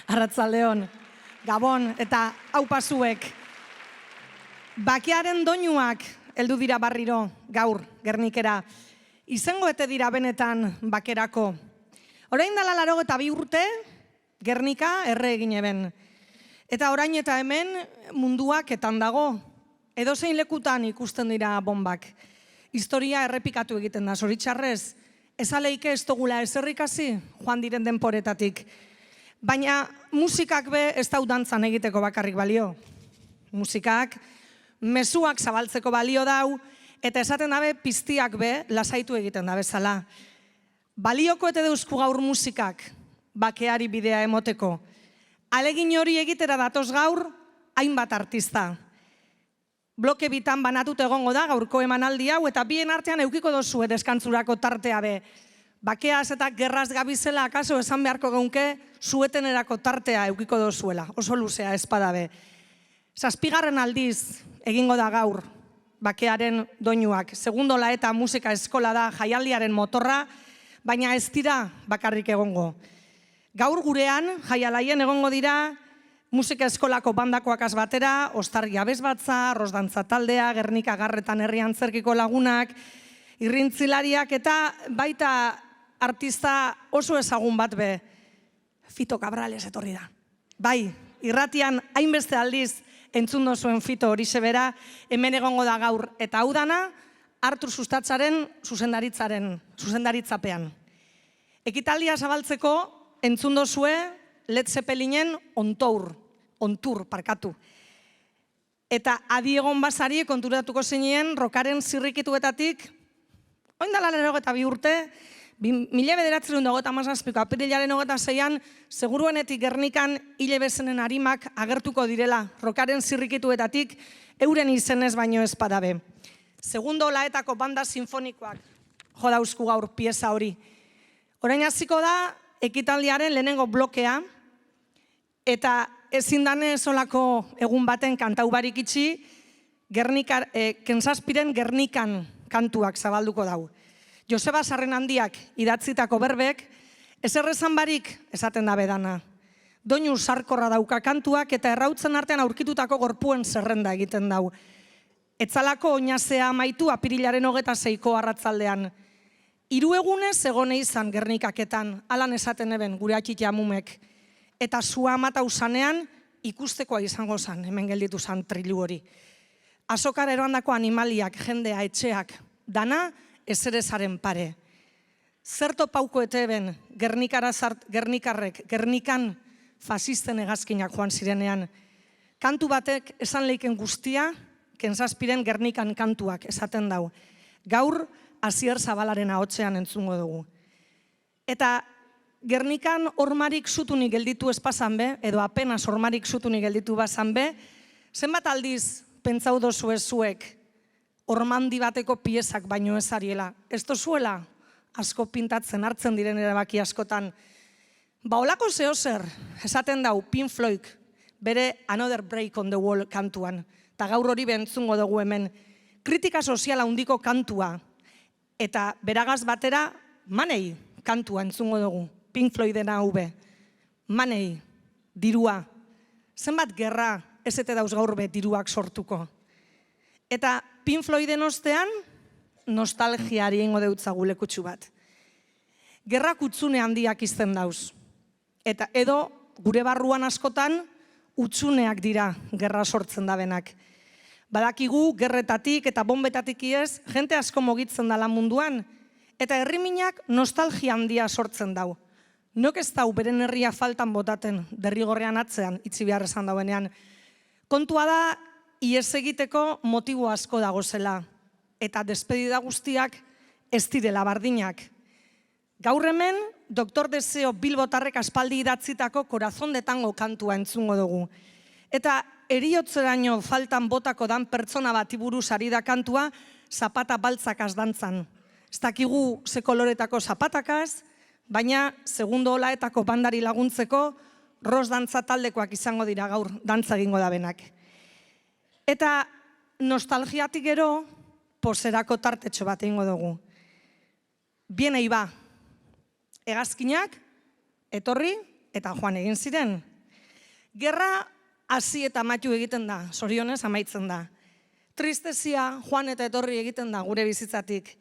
Arratzaldeon, Gabon eta haupasuek. Bakearen doinuak heldu dira barriro gaur Gernikera. Izango ete dira benetan bakerako. Orain dela 82 urte, Gernika erre egin eben. Eta orain eta hemen munduak etan dago. Edozein lekutan ikusten dira bombak. Historia errepikatu egiten da, zoritxarrez. Ezaleike ez dugula ezerrikasi joan diren denporetatik. Baina musikak be ez dau dantzan egiteko bakarrik balio. Musikak mezuak zabaltzeko balio dau, eta esaten dabe piztiak be lasaitu egiten da bezala. Balioko ete deuzku gaur musikak bakeari bidea emoteko. Alegin hori egitera datoz gaur hainbat artista. Bloke bitan banatut egongo da gaurko emanaldi hau, eta bien artean eukiko dozue deskantzurako tartea be. Bakeaz eta gerraz gabizela akaso esan beharko geunke zuetenerako tartea eukiko dozuela, oso luzea espadabe. 7. aldiz egingo da gaur bakearen doinuak. Segundola eta musika eskola da jaialdiaren motorra, baina ez dira bakarrik egongo. Gaur gurean jaialaien egongo dira musika eskolako bandakoakaz batera, Ostargi Abesbatza, Rosdantza taldea, Gernika Garretan herrian zerkiko lagunak, irrintzilariak eta baita artista oso ezagun bat be, Fito Cabrales etorri da. Bai, irratian hainbeste aldiz entzun dozuen Fito horixe bera, hemen egongo da gaur. Eta hau dana, Artur Sustatzaren zuzendaritzapean. Ekitaldia zabaltzeko entzun dozue Led Zeppelinen ontur parkatu. Eta adi egon basari konturatuko zinien rokaren zirrikituetatik, oindala 82 urte, 1997ko apirilaren 26an, seguruenetik Gernikan hile bezenen harimak agertuko direla rokaren zirrikituetatik, euren izenez baino ez badabe. Segundo olaetako banda sinfonikoak jo dauzku gaur pieza hori. Orain hasiko da ekitaldiaren lehenengo blokea, eta ezin dane solako egun baten kantau barik itxi, Kentzazpiren Gernikan kantuak zabalduko dau. Joseba Sarrenhandiak idatzitako berbek, ezerrezan barik esaten da bedana. Doinu sarkorra dauka kantuak eta errautzen artean aurkitutako gorpuen zerrenda egiten dau. Etzalako oinazea amaitu apirilaren 26ko arratzaldean. 3 egunez egone izan Gernikaketan, alan esaten eben gure atxiti amumek. Eta zua amata usanean ikustekoa izango zan, hemen gelditu zan trilu hori. Azokara eroandako animaliak, jendea, etxeak, dana ezerezaren pare. Zerto pauko ete eben Gernikarrek, Gernikan fasisten hegazkinak joan zirenean. Kantu batek esan leiken guztia, Kentzazpiren Gernikan kantuak esaten dau. Gaur Asier Zabalaren ahotsean entzungo dugu. Eta Gernikan ormarik zutunik gelditu espazan be, edo apenas ormarik zutunik gelditu bazan be, zenbat aldiz pentsau dozue zuek ormandi bateko piezak baino ez ariela. Ez dozuela asko pintatzen hartzen diren erabaki askotan. Ba olako zehozer, esaten dau Pink Floyd bere Another Break on the Wall kantuan. Eta gaur hori bentzungo dugu hemen. Kritika soziala handiko kantua. Eta beragaz batera Money kantua entzungo dugu. Pink Floydena hube. Money, dirua. Zenbat gerra ez ete dauz gaur be diruak sortuko. Eta Pink Floyden ostean nostalgiari ingo deutzagu lekutsu bat. Gerrak utzune handiak izten dauz. Eta edo gure barruan askotan utzuneak dira gerra sortzen dabenak. Badakigu gerretatik eta bombetatik ez, jente asko mogitzen dala munduan, eta herriminak nostalgia handia sortzen dau. Nok ez dau beren herria faltan botaten, derrigorrean atzean, itzi behar esan dauenean. Kontua da, ies egiteko motibo asko dagozela, eta despedida guztiak ez direla bardinak. Gaur hemen, Dr. Deseo Bilbotarrek aspaldi idatzitako Corazón de Tango kantua entzungo dugu. Eta eriotzeraino faltan botako dan pertsona bati buruz ari da kantua, zapata baltzakaz dantzan. Ez dakigu ze koloretako zapatakaz, baina segundo olaetako bandari laguntzeko Rosdantza taldekoak izango dira gaur dantza egingo da benak. Eta nostalgiatik gero poserako tartetxo bat egingo dugu. Bien eiba, hegazkinak etorri eta joan egin ziren Gerra hasi eta amaitu egiten da, zorionez amaitzen da. Tristezia joan eta etorri egiten da gure bizitzatik.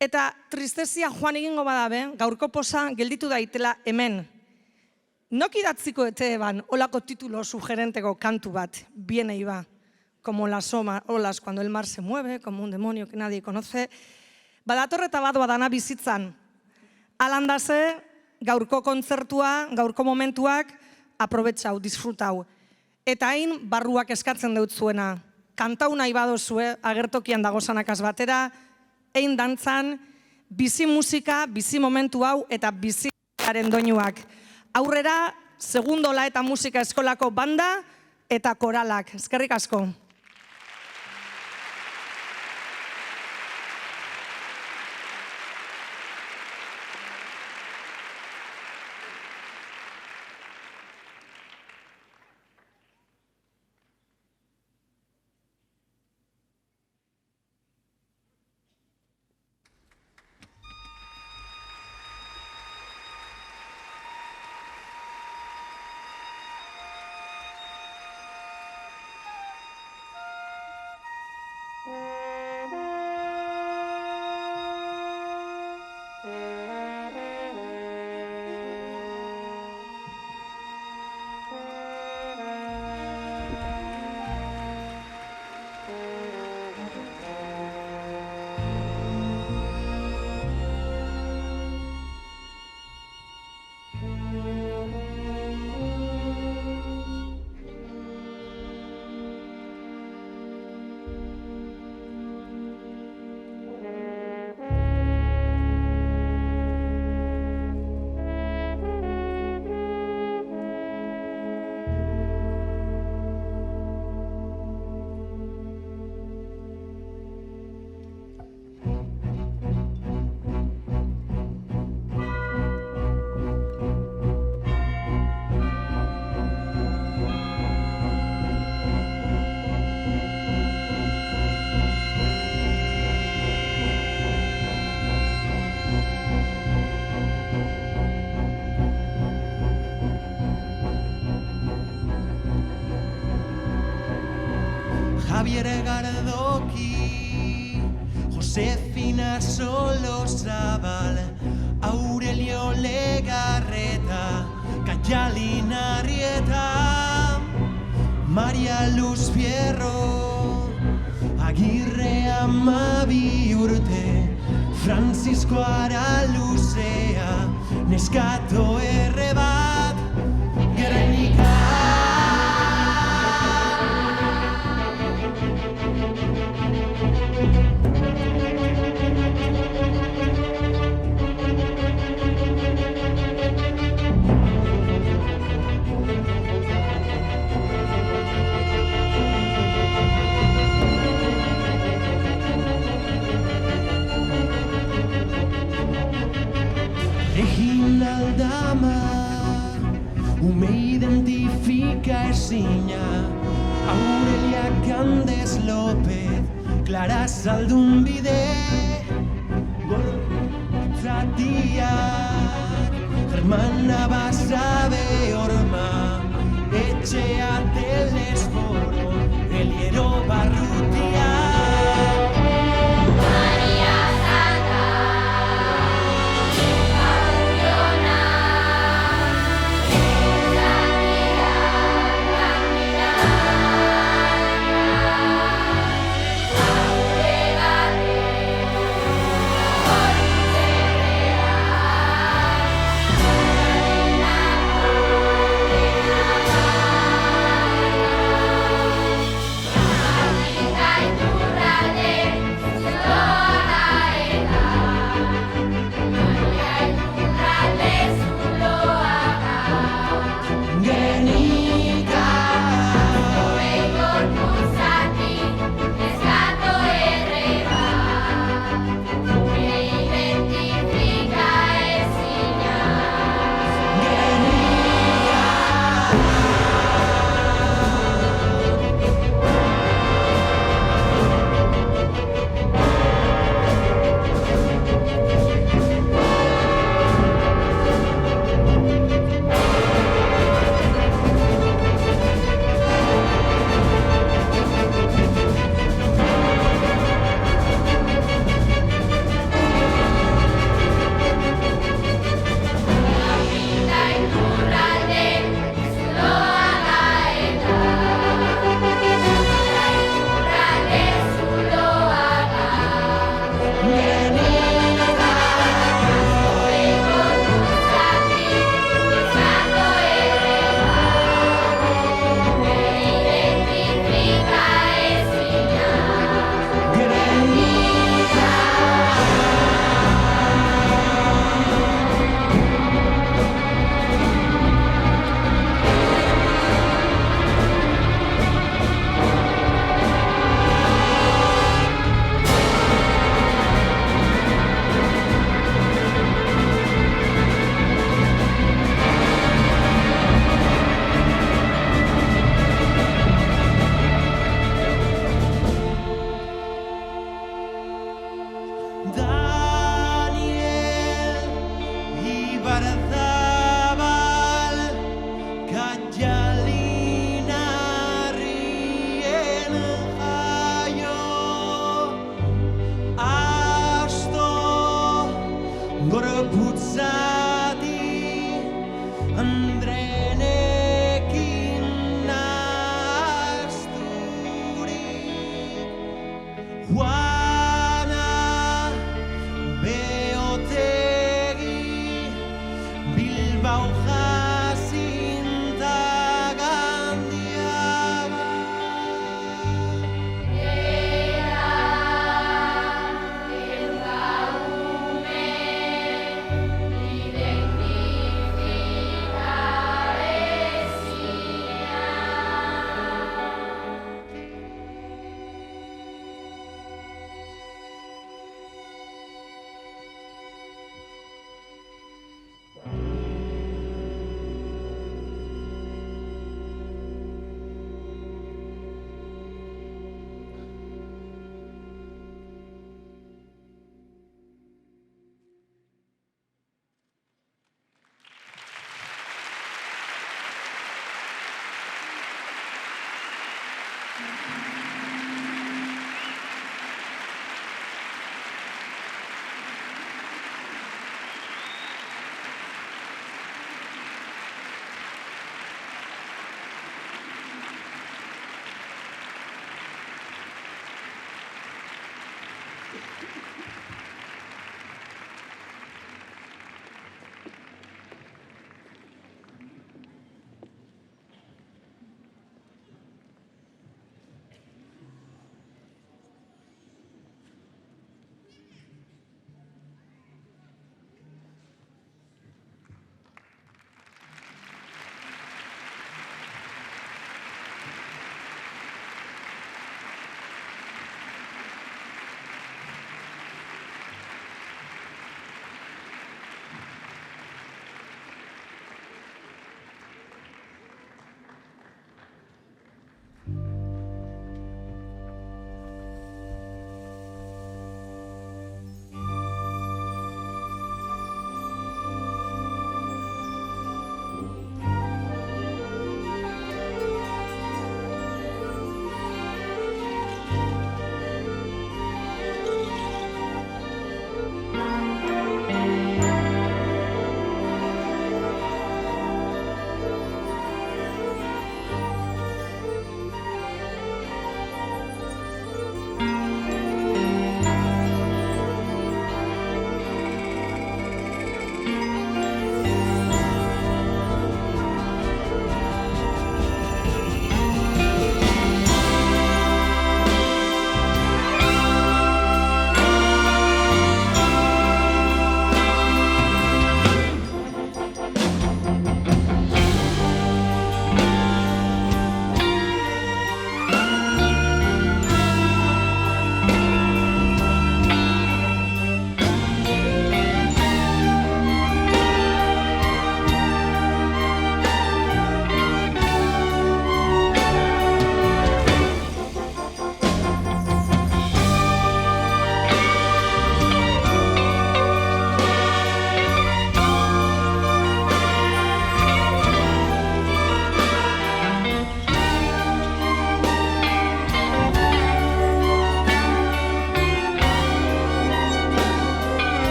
Eta tristezia joan egingo badabe, gaurko posa gelditu daitela hemen. Nok idatziko ete eban, olako titulo sugerenteko kantu bat, bienei ba, como las olas cuando el mar se mueve, como un demonio que nadie conoce. Badator eta bat badana bizitzan. Alandaze, gaurko kontzertua, gaurko momentuak, aprobetxau, disfrutau. Eta hain barruak eskatzen dut zuena. Kantau nahi badozue, agertokian dagozanakaz batera, ein dantzan, bizi musika, bizi momentu hau eta biziaren doinuak. Aurrera, segundola eta musika eskolako banda eta koralak. Eskerrik asko. Javier Gardoki, Josefina Solozabal, Aurelio Legarreta, Kayalina Arrieta, María Luz Fierro, Agirre Amabi Urte, Francisco Araluzea, Neskato Errebat, Gernika. Me identifica ezina, Aurelia Candes López, Clara Zaldunbide, Gortzatiak, Germana Basabe Orma, Etxea Telesforo, Eliero Barrutia. Daniel Ibarzabal Kaialinarrien jaio Asto gorputzati Andrenekin nahasturik Juana Beotegi Bilbao Jacinta Gandiaba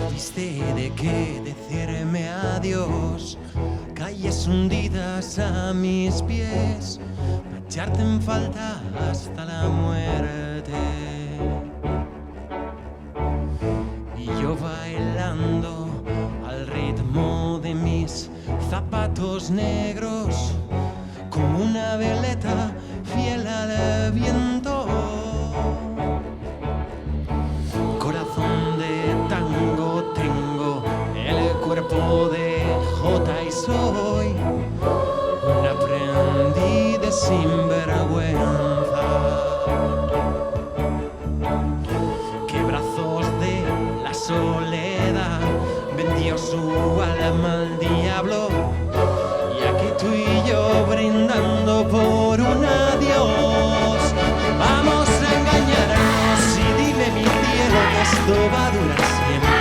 Tuviste de qué decirme adiós, calles hundidas a mis pies, para echarte en falta hasta la muerte. Y yo bailando al ritmo de mis zapatos negros, como una veleta fiel al viento. Corazón de tango tengo, el cuerpo de jota y soy un aprendiz de sinvergüenza. Que brazos de la soledad vendió su alma al diablo, y aquí tú y yo brindando por un adiós. Vamos a engañarnos y dime mi cielo que esto va a durar siempre.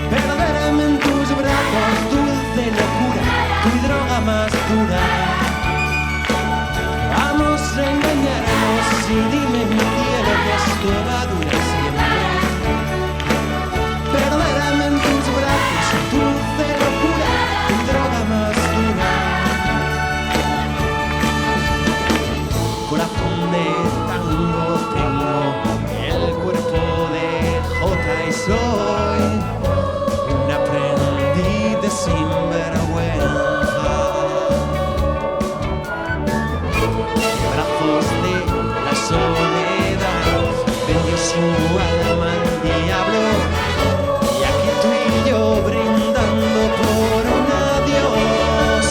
Perderme en tus brazos, dulce locura, tu droga más dura. Vamos a engañarnos y dime mi cielo que esto va a durar siempre. Perderme en tus brazos, dulce locura, tu droga más dura. Corazón de tango tengo, el cuerpo de jota y soy un aprendiz de sinvergüenza. Brazos de la soledad vendió su alma al diablo, y aquí tú y yo brindando por un adiós.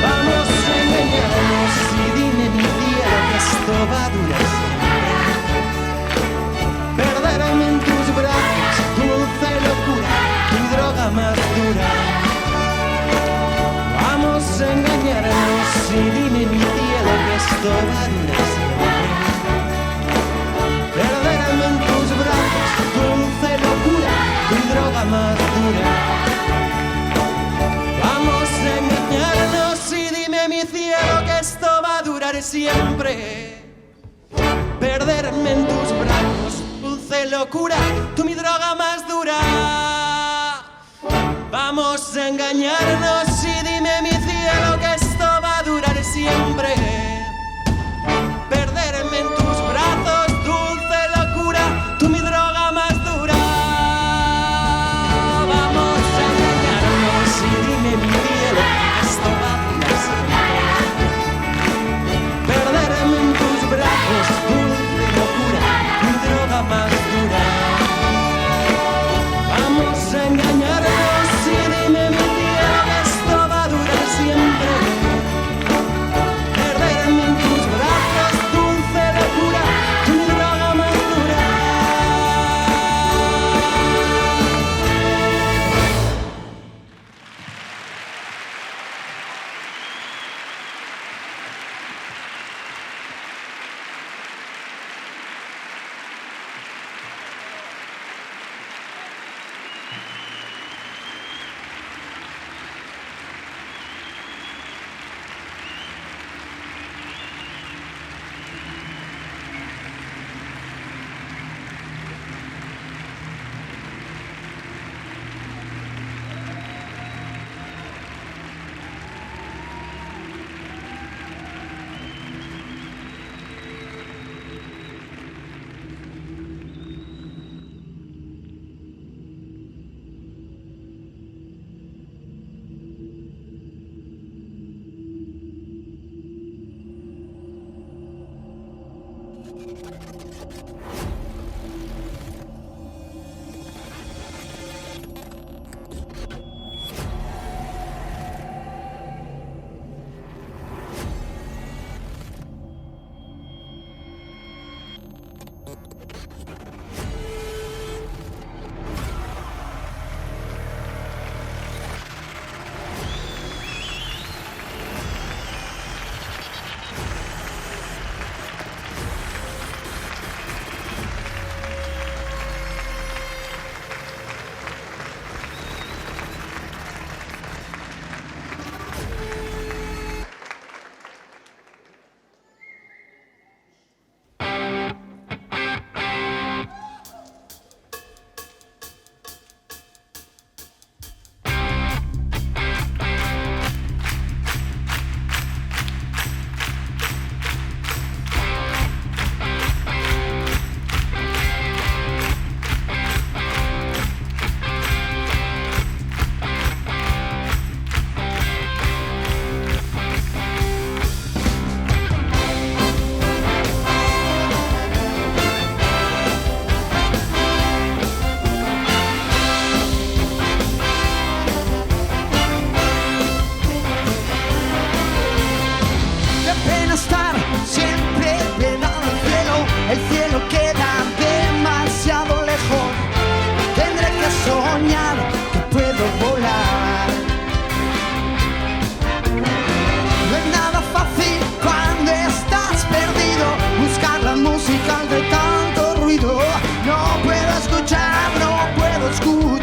Vamos a engañarnos y dime mi cielo que esto va a durar siempre. Perderme en tus brazos, dulce locura, tu droga más dura. Vamos a engañarnos y dime mi cielo que esto va a durar siempre. Perderme en tus brazos, dulce locura, tu droga más dura. Vamos a engañarnos y dime mi cielo que esto va a durar siempre. Perderme en tus brazos, dulce locura, tú mi droga más dura. Vamos a engañarnos y dime mi cielo que esto va a durar siempre. Perderme en tus brazos, dulce locura, tú mi droga más dura. Vamos a engañarnos y dime mi cielo que esto va a durar siempre. Perderme en tus brazos, dulce locura, tu droga más dura. Vamos a engañarnos y dime mi cielo que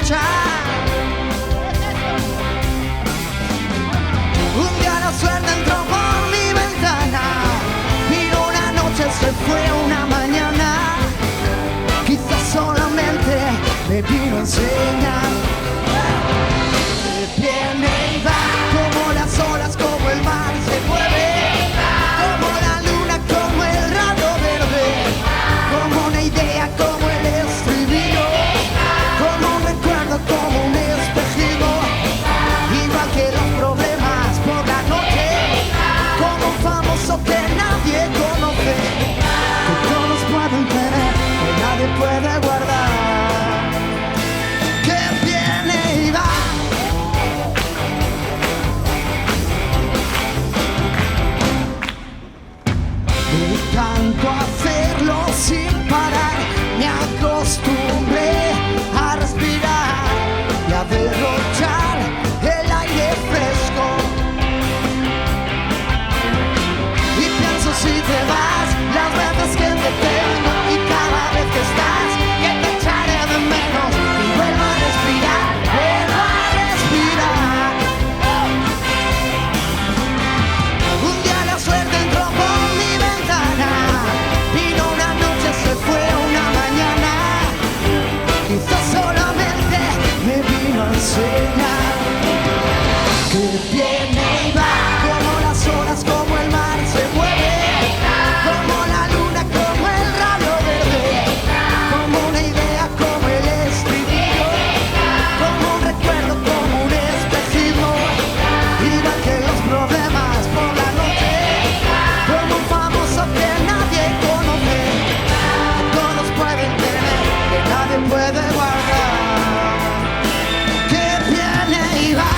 derrochar. Un día la suerte entró por mi ventana, vino una noche, se fue una mañana. Quizás solamente me vino a enseñar que viene y va, como las olas, como el mar se mueve, como la luna, como el rayo verde, como una idea, como el estribillo, como un recuerdo, como un espejismo, igual que los problemas por la noche, como un famoso que nadie conoce, que todos pueden tener, que nadie puede guardar, que viene y va. De tanto hacerlo sin parar, me acostumbré a respirar y a derrochar el aire fresco. Y pienso si te vas, las veces que te tengo y cada vez que estás, que te echaré de menos y vuelvo a respirar, vuelvo a respirar. Un día la suerte entró por mi ventana, vino una noche, se fue una mañana. Quizás solamente me vino a enseñar que viene y va, como las olas, como el mar se mueve, como la luna, como el rayo verde, como una idea, como el estribillo, como un recuerdo, como un espejismo, igual que los problemas por la noche, como un famoso que nadie conoce, que todos pueden tener, que nadie puede guardar, que viene y va.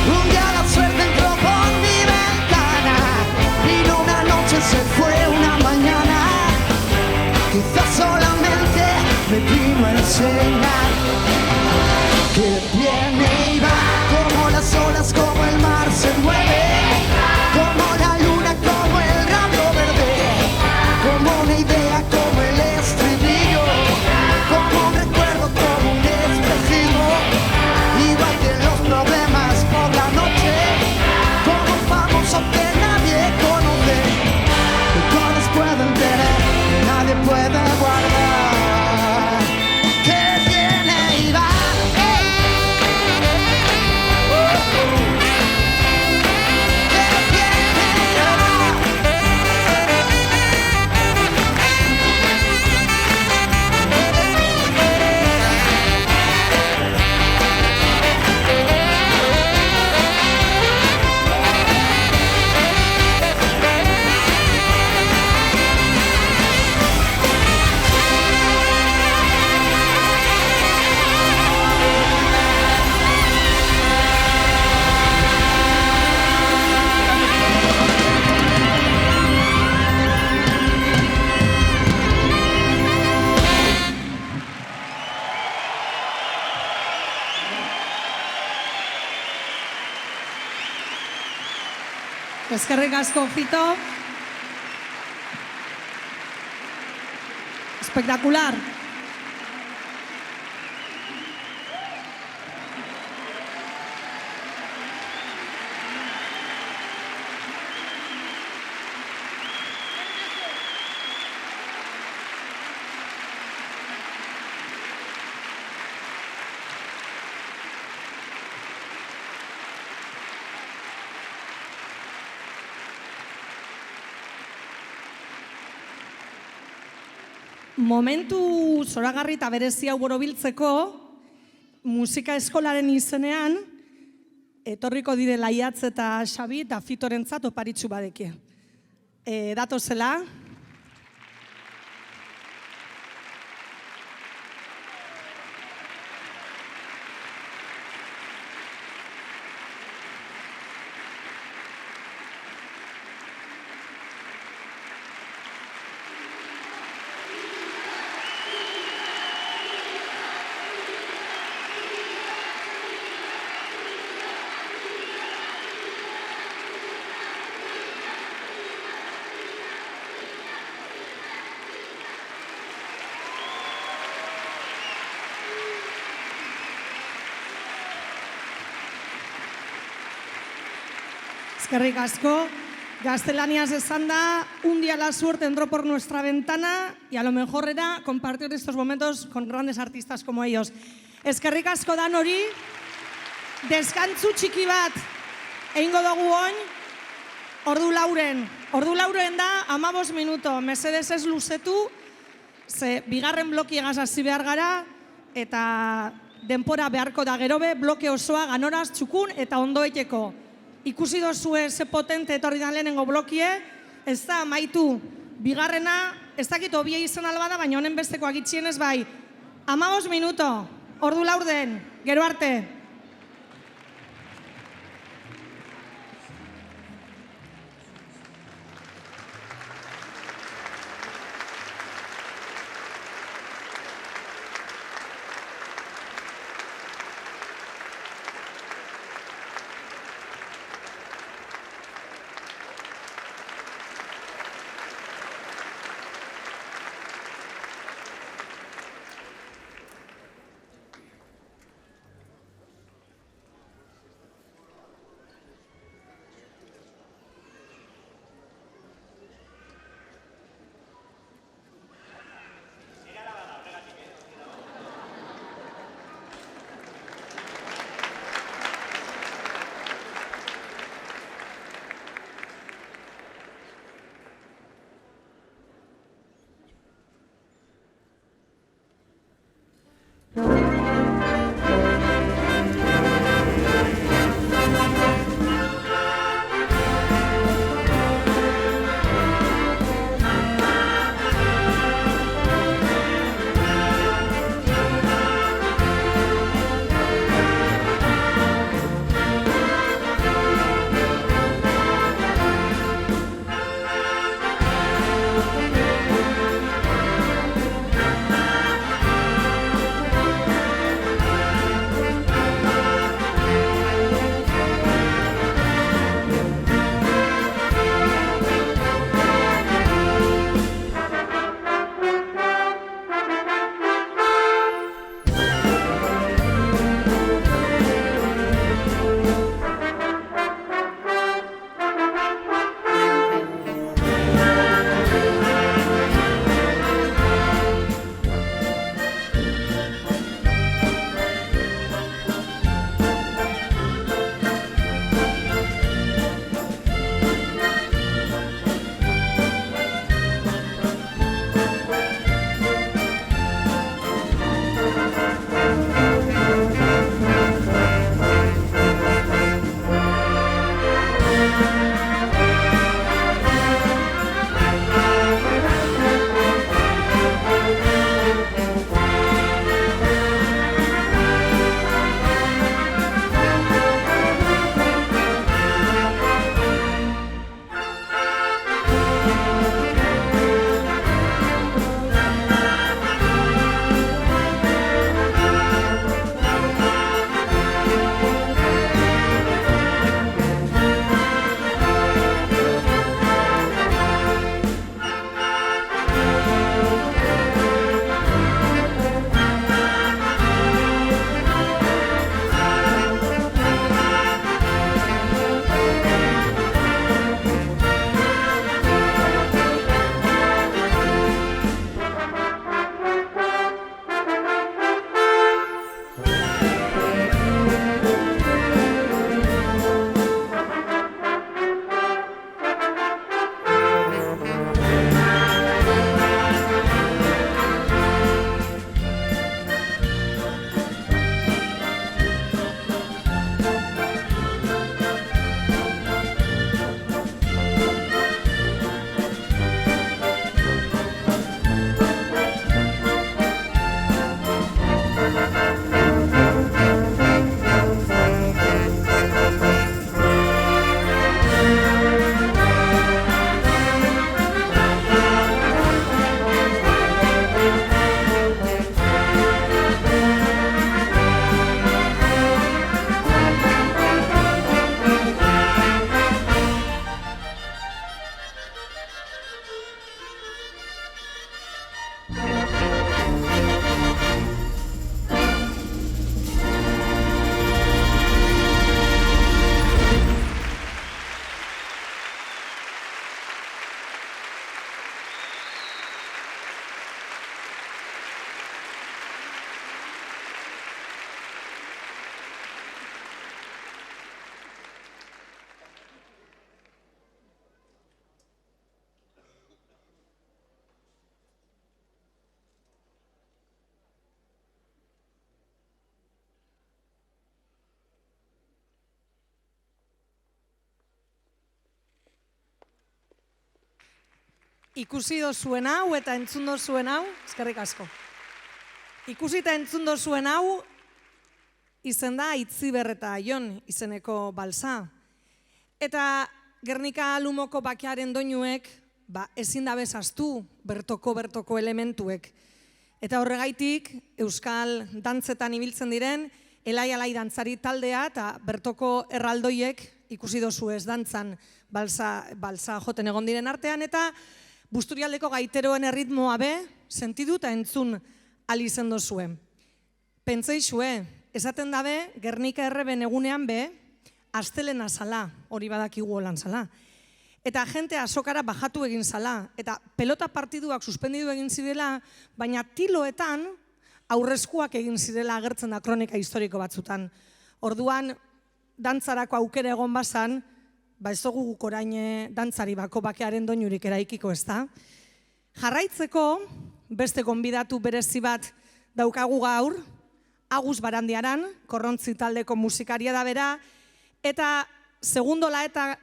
Un día la suerte entró por mi ventana, vino una noche, se fue una mañana. Quizás solamente me vino a enseñar que viene y va, como las olas, como el mar se mueve, como la luna, como el rayo verde, como una idea, como el estribillo, como un recuerdo, como un espejismo, igual que los problemas por la noche, como un famoso que nadie conoce, que todos pueden tener, que nadie puede guardar, que viene y va. Eskerrik asko, Fito. Espectacular. Momentu zoragarri eta berezi hau borobiltzeko, musika eskolaren izenean, etorriko dire Laiatz eta Xabi eta Fitorentzat oparitxu badekie. Datozela. Eskerrik asko. Gaztelaniaz esan da, un día la suerte entró por nuestra ventana y a lo mejor era compartir estos momentos con grandes artistas como ellos. Eskerrik asko dan hori, deskantzu txiki bat egingo dugu oin, ordu lauren. Ordu lauren da 15 minuto, mesedez ez luzetu, ze bigarren bloki egaz hasi behar gara, eta denpora beharko da gerobe, bloke osoa ganoraz txukun eta ondoeteko. Ikusi dozue ze potente etorri dan lehenengo blokie, ez da amaitu bigarrena, ez dakit obie izan albada, baina honen bestekoak itxienez bai. 15 minuto, ordu laurden, gero arte. ikusi dozuen hau eta entzun dozuen hau, eskerrik asko. Ikusi eta entzun dozuen hau, izen da Itziber eta Jon izeneko balsa. Eta Gernika Lumoko bakearen doinuek, ezin da bezaztu bertoko elementuek. Eta horregaitik, Euskal dantzetan ibiltzen diren, elai dantzari taldea eta bertoko erraldoiek ikusi dozu ez dantzan balsa joten egon diren artean, eta Busturialdeko gaiteroen erritmoa be, sentidu eta entzun alizen dozuen. Pentseixue, esaten dabe, Gernika erreben egunean be, astelena zala, hori badakigu holan zala. Eta jente azokara bajatu egin zala, eta pelota partiduak suspendidu egin zirela, baina tiloetan aurrezkuak egin zirela agertzen da kronika historiko batzutan. Orduan, dantzarako aukera egon bazan, ez dugu guk orain dantzari bako bakearen doinurik eraikiko, ez da? Jarraitzeko, beste gonbidatu berezi bat daukagu gaur, Agus Barandiaran, Korrontzi taldeko musikaria da bera, eta Segundola eta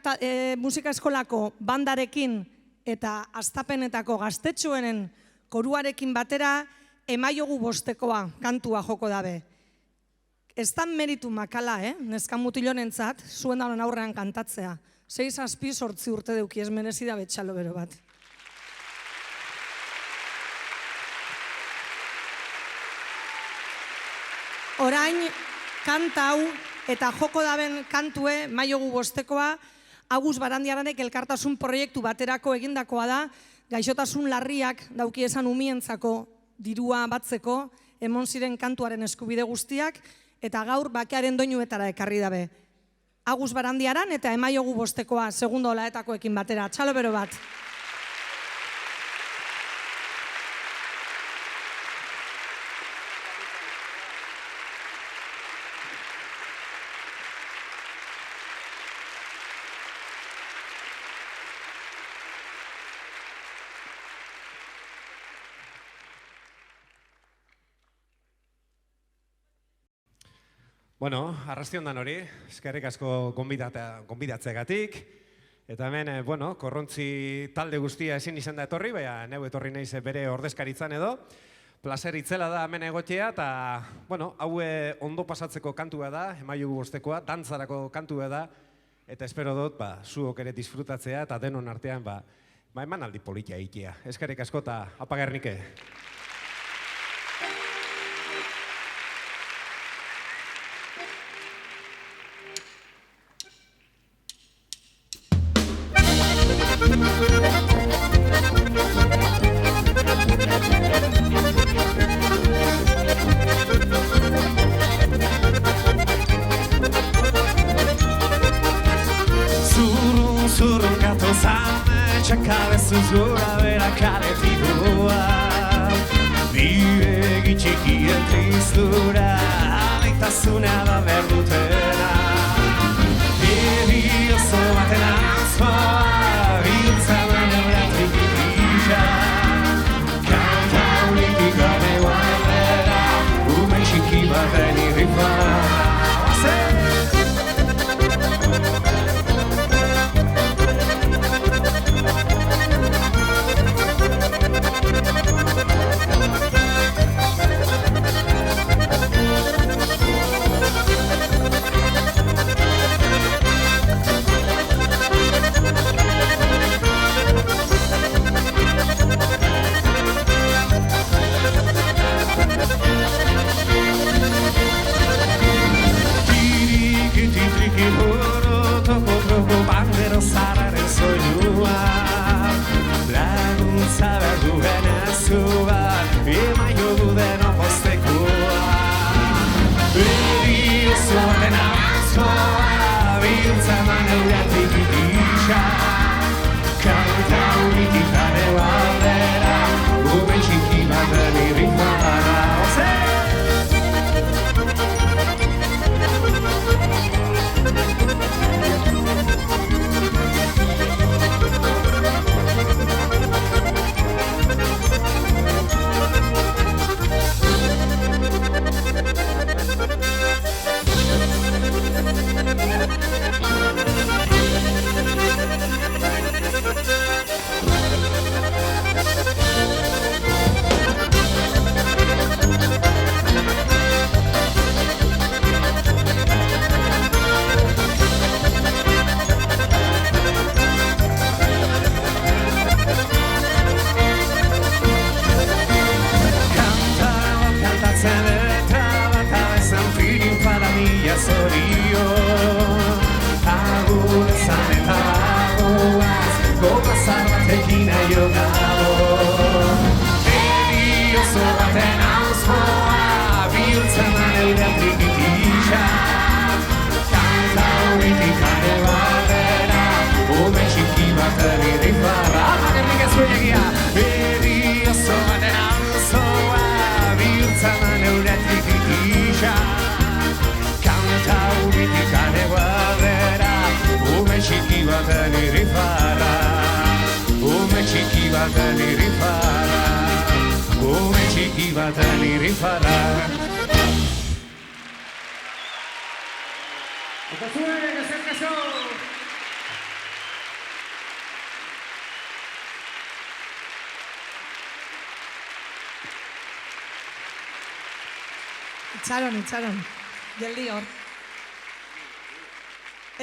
musika eskolako bandarekin eta astapenetako gaztetxoenen koruarekin batera Emaiogu bostekoa kantua joko dabe. Ez da meritu makala, neskan mutilonentzat, zuen daunen aurrean kantatzea. 6-8 urte deuki ez merezi da betxalo bero bat. Orain, kanta hau eta joko daben kantue, Emaiogu bostekoa, Agus Barandiaranek elkartasun proiektu baterako egindakoa da, gaixotasun larriak dauki esan umientzako dirua batzeko, emon ziren kantuaren eskubide guztiak, eta gaur bakearen doinuetara ekarri dabe. Agus Barandiaran eta Emaiogu bostekoa segundo olaetakoekin batera. Txalo bero bat. Bueno, arrastiondan hori, eskerrik asko gonbidatzeagatik. Eta hemen, Korrontzi talde guztia ezin izan da etorri, baina neu etorri naiz bere ordezkaritzan edo. Plazer itzela da hemen egotea, eta, hau ondo pasatzeko kantua da, Emaiogu bostekoa, dantzarako kantua da, eta espero dut, zuok ere disfrutatzea, eta denon artean, emanaldi politia egitea. Eskerrik asko eta apa Gernike. Zurrun gato zame, txakabezuz gura bera kaletidua. Bide gitxikien tristura, alaitasuna da berdutena. Edi oso baten azkoa, biltza baina bratrik ikisa. Kanta unitik gabe guardera, umen txiki baten irrifara. Bandero zararen soinua, laguntza behar duen azua, Emaiogu deno bostekoa. Edi oso baten azkoa, biltza man euratik ikisa. Kanta unitik gane baldera, umen txiki baten irritmara. ifarra. Eta zuek, eskerrik asko! Itxaron, geldi hor.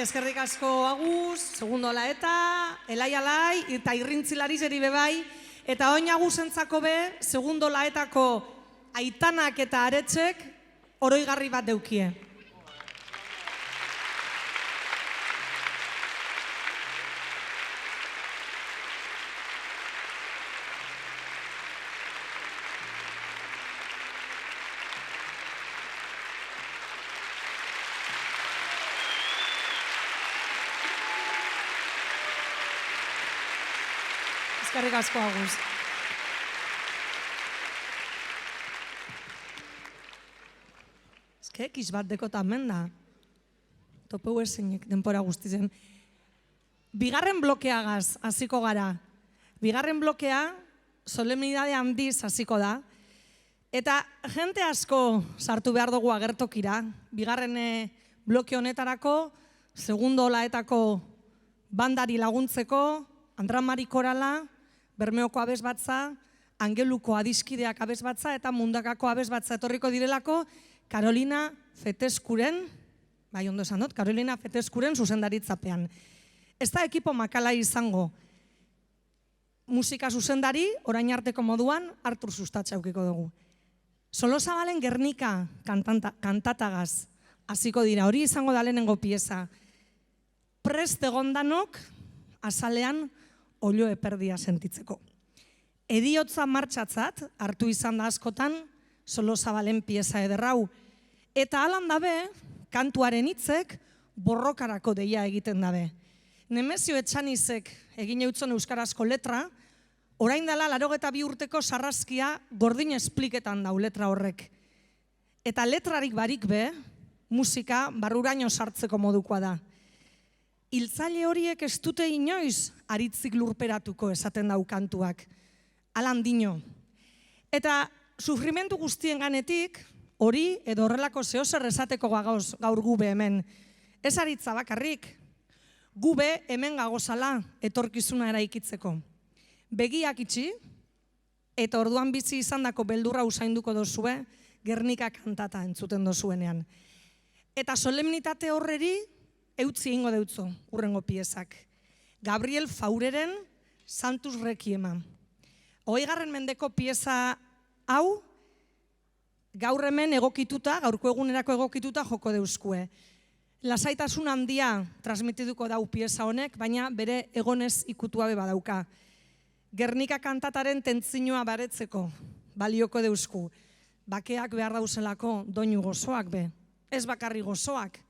Eskerrik asko Agus, segundo laeta, elai alai, eta irrintzilari zeri bebai, eta oin Agusentzako be, segundo laetako aitanak eta aretxek oroigarri bat deukie. Eskerrik asko Agus. Eskiz bat dekota hemen da. Topeu esenek denpora guztizen. Bigarren blokeagaz hasiko gara. Bigarren blokea solemnidade handiz hasiko da. Eta jente asko sartu behar dugu agertokira. Bigarren bloke honetarako, segundo laetako bandari laguntzeko, Andramari korala, Bermeoko abesbatza, Angeluko adiskideak abesbatza eta Mundakako abesbatza etorriko direlako Karolina Feteskuren, bai ondo esan dut, Karolina Feteskuren zuzendaritzapean. Ez da ekipo makala izango. Musika zuzendari, orain arteko moduan, Artur Sustatxa aukiko dugu. Solosabalen Gernika kantatagaz hasiko dira, hori izango da lehenengo pieza. Prest egondanok azalean olio eperdia sentitzeko. Ediotza martxatzat hartu izan da askotan Solosabalen pieza ederrau. Eta alan dabe, kantuaren hitzek borrokarako deia egiten dabe. Nemezio Etxanizek egin eutzon euskarazko letra, orain dela 82 urteko sarrazkia gordin espliketan dau letra horrek. Eta letrarik barik be, musika barruraino sartzeko modukoa da. Hiltzaile horiek ez dute inoiz aritzik lurperatuko esaten dau kantuak. Alan dino. Eta sufrimentu guztien ganetik, hori edo horrelako zehozer esateko gagoz gaur gube hemen. Ez aritza bakarrik, gube hemen gagozala etorkizuna eraikitzeko. Begiak itxi, eta orduan bizi izandako beldurra usainduko dozue, Gernika kantata entzuten dozuenean. Eta solemnitate horreri, eutzi ingo deutzo, urrengo piezak. Gabriel Faureren Santus Requiema. 20. mendeko pieza hau, gaur hemen egokituta, gaurko egunerako egokituta joko deuskue. Lasaitasun handia transmitiduko dau pieza honek, baina bere egonez ikutua be badauka. Gernika kantataren tentzinoa baretzeko balioko deusku. Bakeak behar dauzelako doinu gozoak be. Ez bakarri gozoak,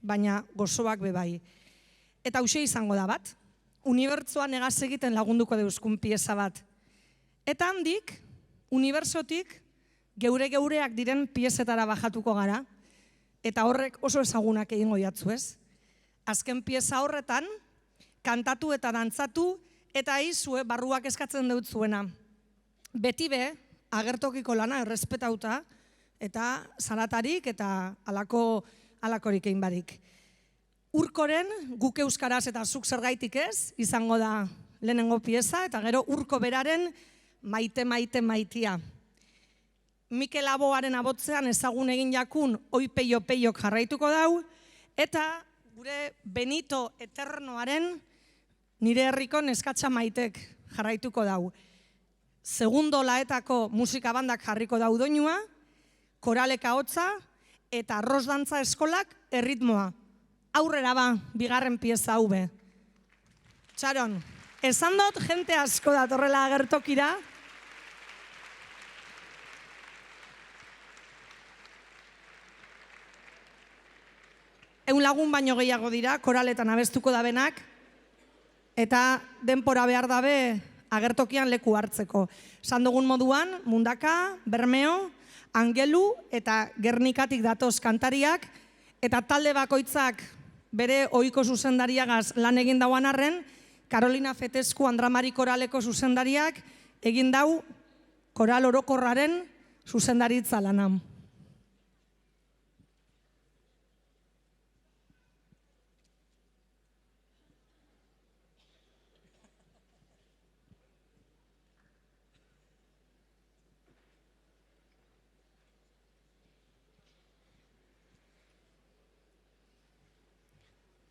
baina gozoak be bai. Eta hauxe izango da bat, unibertsoan egaz egiten lagunduko deuskun pieza bat. Eta handik, unibertsotik geure-geureak diren piezetara bajatuko gara, eta horrek oso ezagunak egingo jatzu ez. Azken pieza horretan, kantatu eta dantzatu, eta izue barruak eskatzen dut zuena. Beti be, agertokiko lana errespetauta, eta zaratarik eta alakorik egin barik. Urkoren, guk euskaraz eta zuk zergaitik ez, izango da lehenengo pieza, eta gero urko beraren maitea. Mikel Aboaren abotzean ezagun egin jakun oipeio-peiok jarraituko dau, eta gure Benito Eternoaren nire herriko neskatxa maitek jarraituko dau. Segundo laetako musika bandak jarriko dau doinua, koraleka hotza eta arroz dantza eskolak erritmoa. Aurrera ba, bigarren pieza hau be. Txaron, esan dut jente asko datorrela agertokira. Eun lagun baino gehiago dira, koraletan abestuko dabenak, eta denpora behar dabe agertokian leku hartzeko. Esan dugun moduan, Mundaka, Bermeo, Angelu eta Gernikatik datoz kantariak, eta talde bakoitzak bere ohiko zuzendariagaz lan egin dauan arren, Karolina Fetesku Andramari koraleko zuzendariak egin dau koral orokorraren zuzendaritza lanam.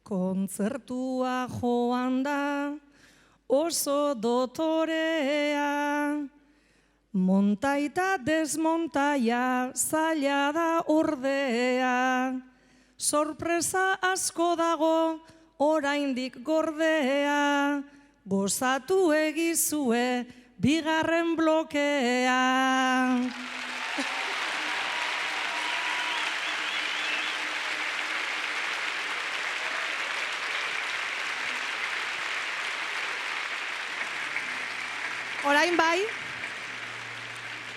Kontzertua joan da oso dotorea, montaita desmontaia zaila da ordea, sorpresa asko dago oraindik gordea, gozatu egizue bigarren blokea.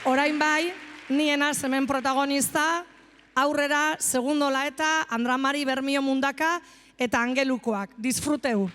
Orain bai, nienaz hemen protagonista, aurrera, segundola eta Andra Mari Bermio Mundaka eta Angelukoak. Disfruteu.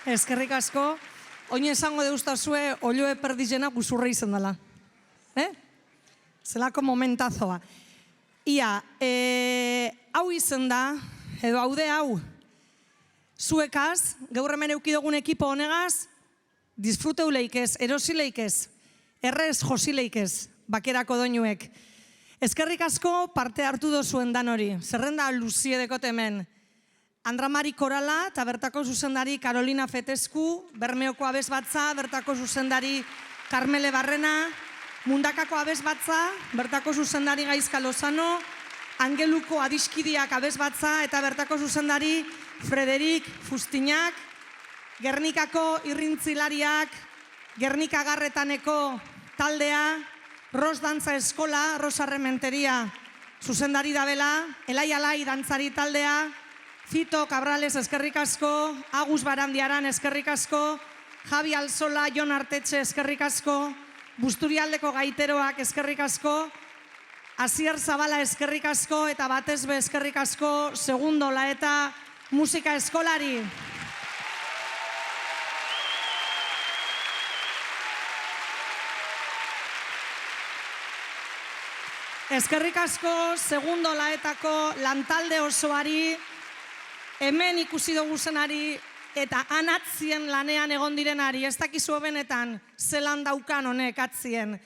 Eskerrik asko. Oin esango deustazue, olioe perdizena guzurra izan dela. Zelako momentazoa. Ia, hau izan da, edo haude hau, zuekaz, gaur hemen eukidogun ekipo honegaz, disfruteu leikez, erosi leikez, errez josi leikez, bakerako doinuek. Eskerrik asko parte hartu dozuen dan hori, zerrenda luzie dekot hemen. Andra Mari Korala eta bertako zuzendari Carolina Fetesku, Bermeoko abesbatza, bertako zuzendari Carmele Barrena, Mundakako abesbatza, bertako zuzendari Gaizka Lozano, Angeluko adiskidiak abesbatza eta bertako zuzendari Frederik Fustinak, Gernikako irrintzilariak, Gernika Garretaneko taldea, Ros Dantza Eskola, Ros Arrementeria, zuzendari dabela, Elai Alai dantzari taldea, Fito Cabrales eskerrik asko, Agus Barandiaran eskerrik asko, Javi Alzola, Jon Artetxe eskerrik asko, Busturialdeko gaiteroak eskerrik asko, Asier Zabala eskerrik asko eta batez be eskerrik asko Segundo Laeta musika eskolari. Eskerrik asko Segundo Laetako lantalde osoari, hemen ikusi dugu zenari eta han atzien lanean egon direnari, ez dakizu benetan zelan daukan honek atzien.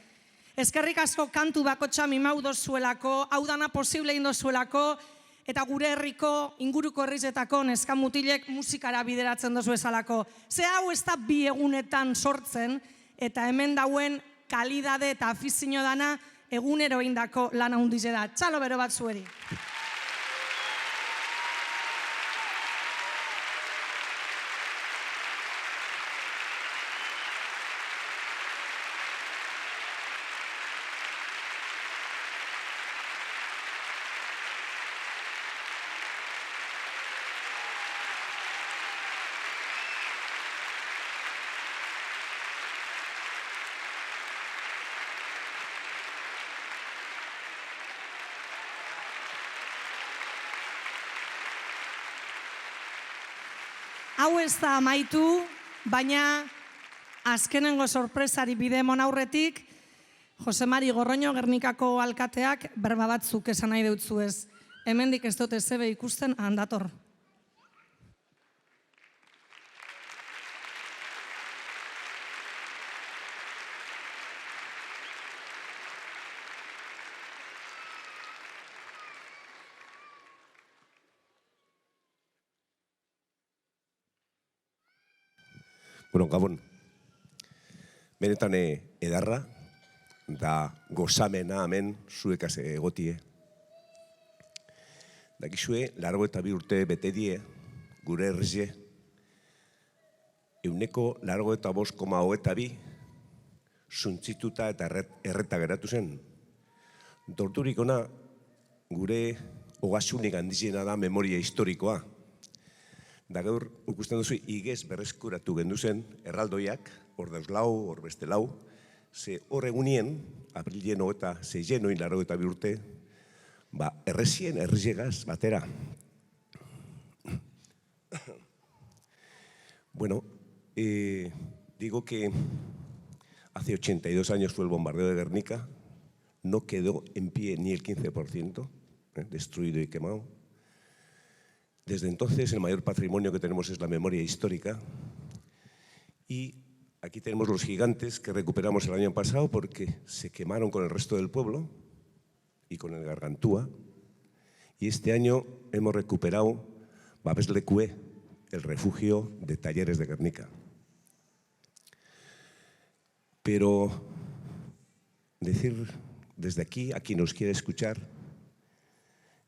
Eskerrik asko kantu bakotxa mimau dozuelako, hau dana posible indozuelako, eta gure herriko inguruko herrizetako neskamutilek musikara bideratzen dozu ezalako. Ze hau ez da bi egunetan sortzen, eta hemen dauen kalidade eta afizio dana egunero indako lan handize da. Txalo bero bat zueri. Hau ez da amaitu, baina azkenengo sorpresari bide emon aurretik, Jose Mari Gorroño Gernikako alkateak berba batzuk esan nahi deutzu ez. Hemendik ez dute zebe ikusten handator. Bueno, Gabon, benetan edarra da gozamena hemen zuekaz egotie. Dakizue, 82 urte bete die, gure herrize, 185,22 suntzituta eta erreta geratu zen. Torturik ona, gure ogasunik handiziena da memoria historikoa. Da gaur, ikusten duzu, igez berreskuratu gendu zen, erraldoiak, hor dauz lau, hor beste lau, ze hor egunien, aprilen eta 6 82 urte, errezien, errizegaz batera. Bueno, digo que hace 82 años fue el bombardeo de Guernica, no quedó en pie ni el 15%, destruido y quemado. Desde entonces el mayor patrimonio que tenemos es la memoria histórica y aquí tenemos los gigantes que recuperamos el año pasado porque se quemaron con el resto del pueblo y con el Gargantúa y este año hemos recuperado Babes-Lekue, el refugio de Talleres de Guernica. Pero decir desde aquí a quien nos quiera escuchar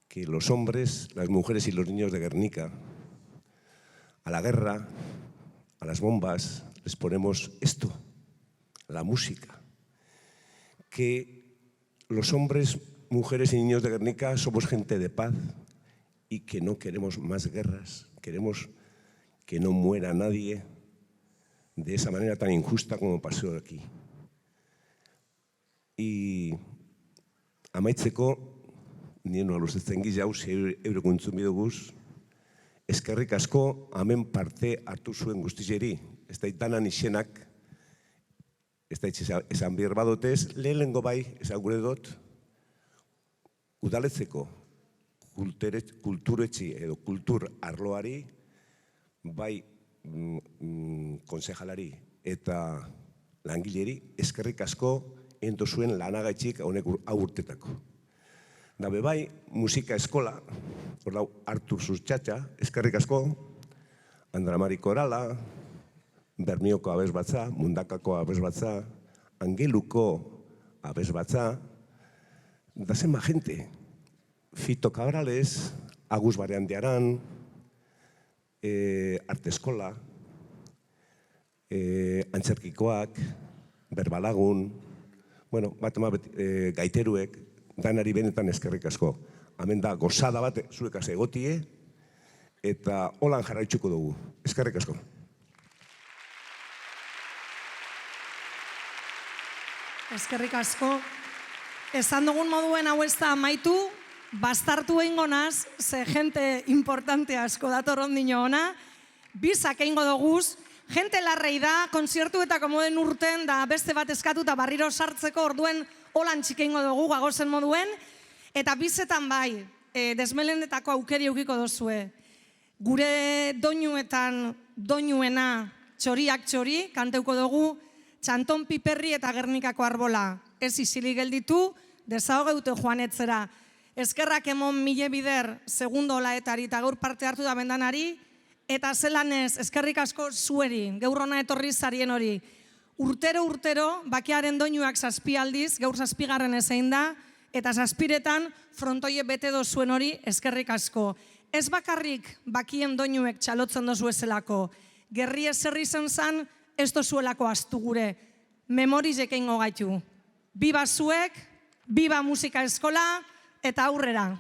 que los hombres, las mujeres y los niños de Guernica, a la guerra, a las bombas, les ponemos esto, la música. Que los hombres, mujeres y niños de Guernica somos gente de paz y que no queremos más guerras, queremos que no muera nadie de esa manera tan injusta como pasó aquí. Y amaitzeko, nien luzetzen gizau, eureko entzun bidoguz, eskerrik asko hemen parte hartu zuen guztizeri, ez da danan izenak, ez da esan behar badotez, lehenengo bai, esan gure dut, udaletzeko kulturetxi edo kultur arloari, bai konsejalari eta langileri eskerrik asko ento zuen lanagaitxik honek urtetako. Dabe bai, musika eskola, hor dau Artur Zurtxatxa, eskerrik asko, Andramari Korala, Bermioko abez batza, Mundakako abez batza, Angeluko abez batza, da zenba gente, Fito Cabrales, Agus Bareandiaran, Arte Eskola, Antzerkikoak, Berbalagun, bueno, gaiteruek, danari benetan eskerrik asko. Hemen da, gozada bat zuekaz egotie, eta holan jarraitzuko dugu. Eskerrik asko. Eskerrik asko. Esan dugun moduen hau ez da amaitu, bastartu egingo naz, ze gente importante asko dator ondino ona, bizak egingo duguz, gente larrei da, konzertuetako moden urten, da beste bat eskatu eta barriro sartzeko orduen holan txikeingo dugu, gagozen moduen, eta bizetan bai, desmelendetako aukeri eukiko dozue. Gure doinuetan, doinuena, txoriak txori, kanteuko dugu, Txanton Piperri eta Gernikako arbola. Ez isilik gelditu, desahogeute joan etzera. Eskerrak emon mile bider, segundo olaetari eta gaur parte hartu da bendanari, eta zelanez, eskerrik asko zueri, gaur hona etorri zarien hori. Urtero, bakearen doinuak zazpialdiz, gaur zazpigarren ezein da, eta zazpiretan frontoie bete dozuen hori eskerrik asko. Ez bakarrik bakien doinuek txalotzen dozu ezelako, gerri ezerri zen ez dozuelako astu gure, memorizek eingo gaitu. Biba zuek, biba musika eskola, eta aurrera.